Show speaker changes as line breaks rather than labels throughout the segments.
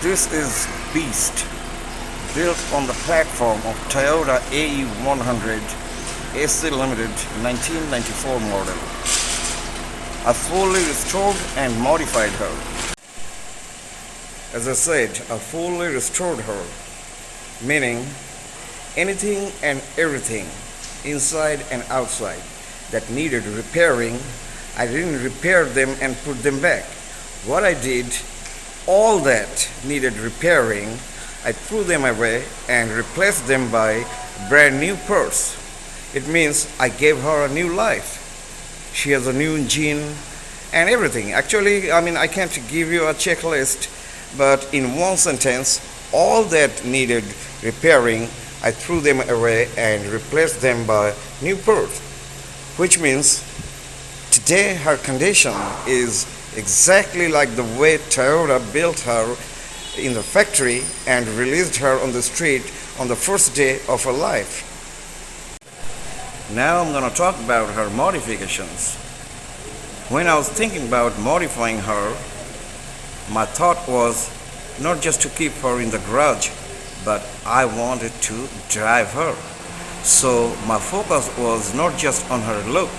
This is Beast, built on the platform of Toyota AE100 SE Limited 1994 model. I fully restored and modified her. As I said, I fully restored her, meaning anything and everything, inside and outside, that needed repairing, I didn't repair them and put them back. What I did, all that needed repairing, I threw them away and replaced them by brand new parts. It means I gave her a new life. She has a new engine and everything. Actually, I can't give you a checklist, but in one sentence, all that needed repairing, I threw them away and replaced them by new parts. Which means today her condition is exactly like the way Toyota built her in the factory and released her on the street on the first day of her life. Now I'm going to talk about her modifications. When I was thinking about modifying her, my thought was not just to keep her in the garage, but I wanted to drive her. So my focus was not just on her look,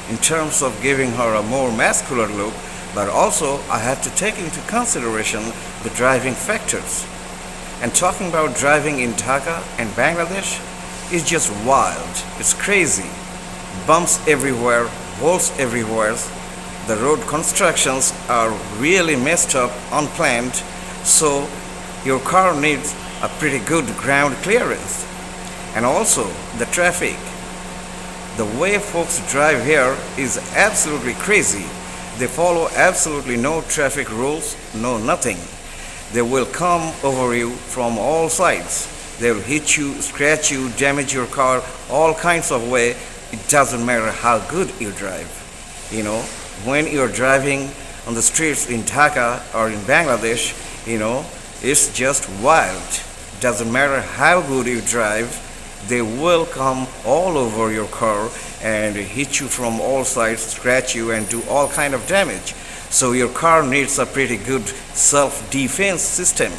in terms of giving her a more muscular look, but also I had to take into consideration the driving factors. And talking about driving in Dhaka and Bangladesh is just wild. It's crazy. Bumps everywhere, holes everywhere. The road constructions are really messed up, unplanned, so your car needs a pretty good ground clearance. And also the traffic. The way folks drive here is absolutely crazy. They follow absolutely no traffic rules, no nothing. They will come over you from all sides. They will hit you, scratch you, damage your car, all kinds of way. It doesn't matter how good you drive. When you're driving on the streets in Dhaka or in Bangladesh, it's just wild. Doesn't matter how good you drive, they will come all over your car and hit you from all sides, scratch you and do all kind of damage. So your car needs a pretty good self-defense system.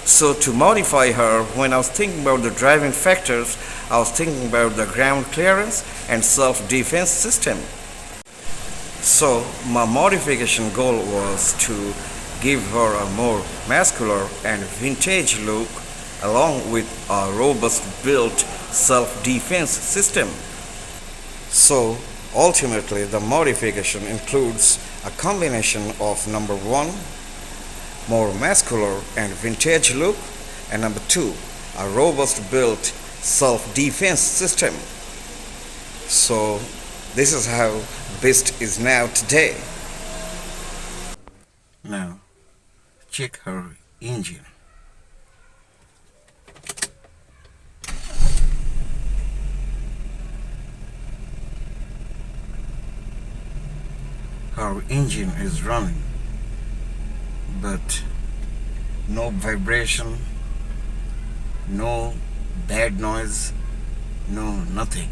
So to modify her, when I was thinking about the driving factors, I was thinking about the ground clearance and self-defense system. So my modification goal was to give her a more muscular and vintage look along with a robust built self-defense system. So ultimately the modification includes a combination of number 1, more muscular and vintage look, and number 2, a robust built self-defense system. So this is how Beast is now today. Now check her engine. Our engine is running, but no vibration, no bad noise, no nothing.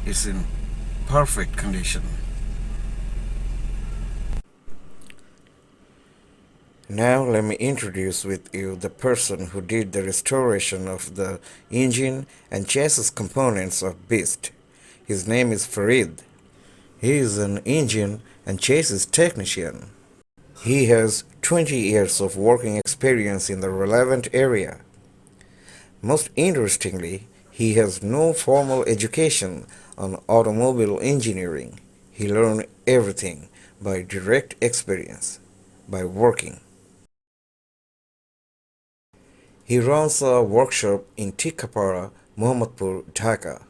It's in perfect condition. Now let me introduce with you the person who did the restoration of the engine and chassis components of Beast. His name is Farid. He is an engine and chassis technician. He has 20 years of working experience in the relevant area. Most interestingly, he has no formal education on automobile engineering. He learned everything by direct experience, by working. He runs a workshop in Tikapara, Mohammadpur, Dhaka,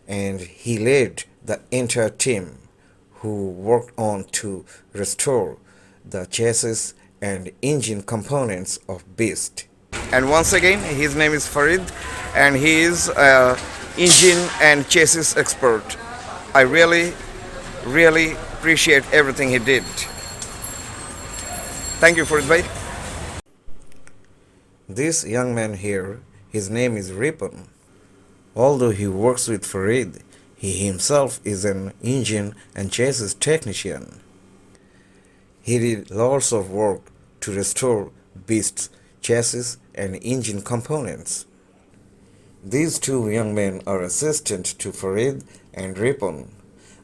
and he led the entire team who worked on to restore the chassis and engine components of Beast. And once again, his name is Farid, and he is an engine and chassis expert. I really appreciate everything he did. Thank you, Farid bhai. This young man here, his name is Ripon. Although he works with Farid, he himself is an engine and chassis technician. He did lots of work to restore Beast's chassis and engine components. These two young men are assistant to Farid and Ripon.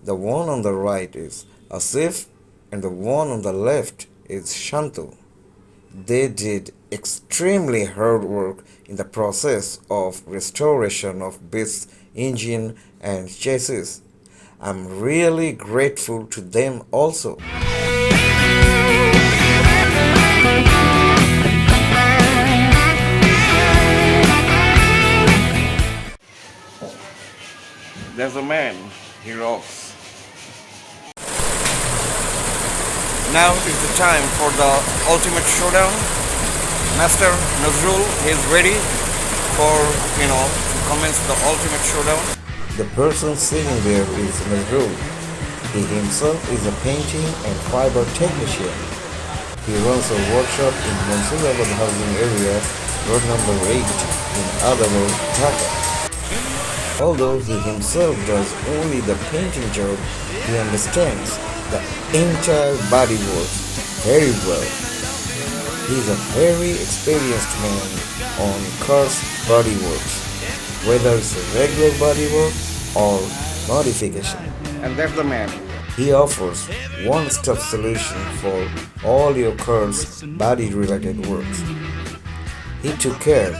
The one on the right is Asif and the one on the left is Shantu. They did extremely hard work in the process of restoration of Beast's engine and chassis. I'm really grateful to them also. There's a man, he rocks. Now is the time for the ultimate showdown. Master Nazrul is ready for, to commence the ultimate showdown. The person sitting there is Nazrul. He himself is a painting and fiber technician. He runs a workshop in Mansurabad housing area, road number 8 in Adabur, Dhaka. Although he himself does only the painting job, he understands the entire bodywork very well. He is a very experienced man on cars bodyworks, whether it's a regular bodywork or modification. And that's the man. He offers one-stop solution for all your car's body-related works. He took care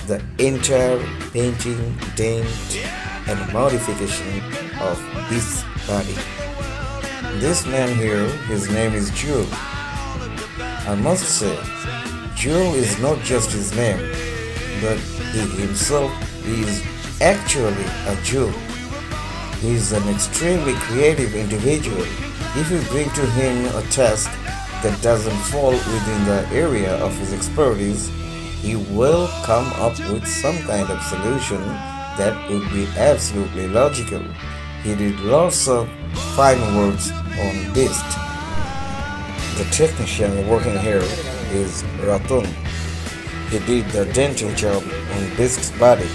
the entire painting, dent, and modification of this body. This man here, his name is Jewel. I must say, Jewel is not just his name, but he himself is actually a Jewel. He is an extremely creative individual. If you bring to him a task that doesn't fall within the area of his expertise, he will come up with some kind of solution that would be absolutely logical. He did lots of fine works on Beast. The technician working here is Ratun. He did the dental job on Beast's body.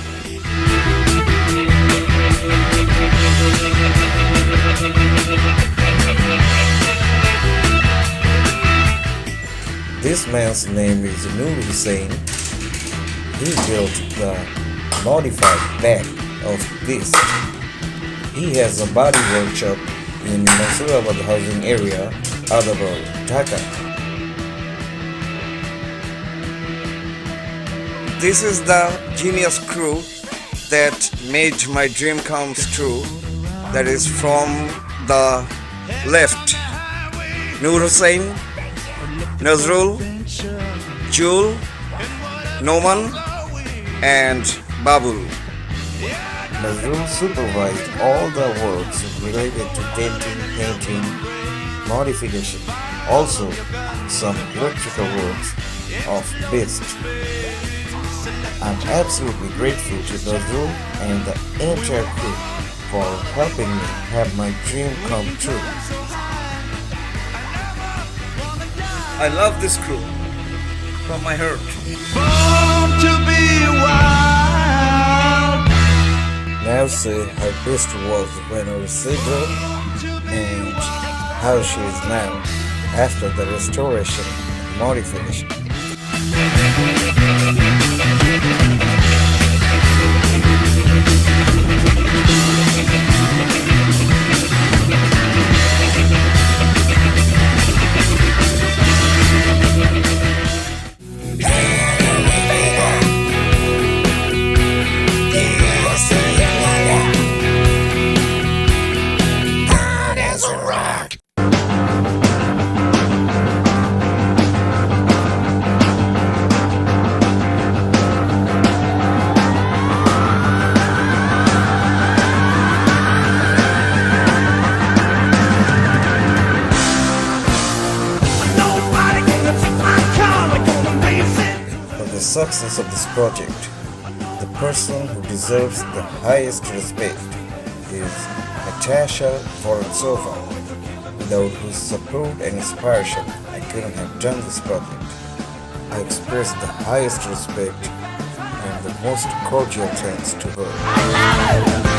This man's name is Noor Hussain. He built the modified back of Beast. He has a body workshop in Mansurabad housing area, Adabur, Dhaka. This is the genius crew that made my dream comes true. That is from the left, Noor Hussain, Nazrul, Jewel, Noman, and Babul. Nazrul supervised all the works related to denting, painting, modification, also some electrical works of Beast. I'm absolutely grateful to Nazrul and the entire crew for helping me have my dream come true. I love this crew from my heart. Born to be wild. Now see how Beast was when I received her and how she is now after the restoration and modification. The success of this project, the person who deserves the highest respect is Natasha Vorontsova, without whose support and inspiration I couldn't have done this project. I express the highest respect and the most cordial thanks to her.